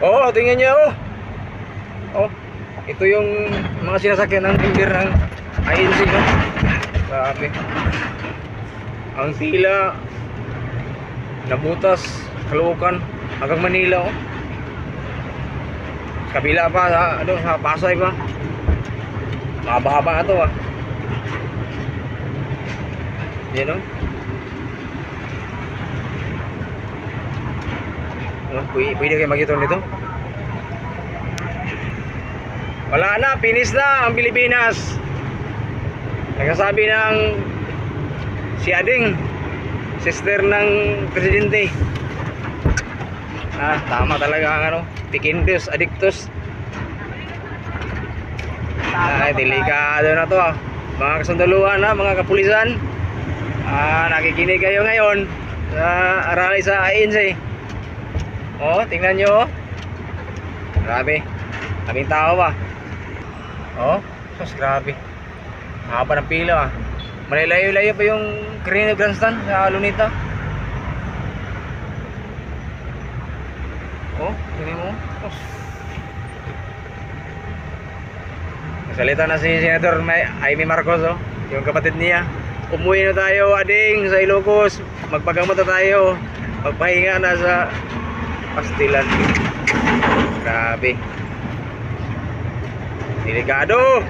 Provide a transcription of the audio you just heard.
Oh, tingnan niyo oh. Oh, ito yung mga sinasakyan ng member ng INC, no? Grabe. Ang pila nabutas, Caloocan hanggang Manila, oh. Kabila pa sa ano, sa Pasay pa. Mahaba-haba na to, ah. Yan, oh. Pwede kayo makita nito. Wala na, finish na ang Pilipinas. Nagsasabi ng si Ading, sister ng presidente. Tama talaga ang ano, Piquindos, Adictus. Delikado na to, ah. Mga kasundaluhan, mga kapulisan. Nakikinig kayo ngayon sa rally sa INC. Oh, tingnan nyo, oh. Grabe. Kaming tao ba? Oh, sus, grabe. Haba ng pila, ah. Malayo-layo pa yung Carino Grandstand sa Lunita. Oh, tingnan mo. Oh. Nasalita na si Senator Amy Marcos, oh. Yung kapatid niya. Umuwi na tayo, Ading, sa Ilocos. Magpagamot na tayo. Magpahinga na sa pastilan. Grabe. Delikado.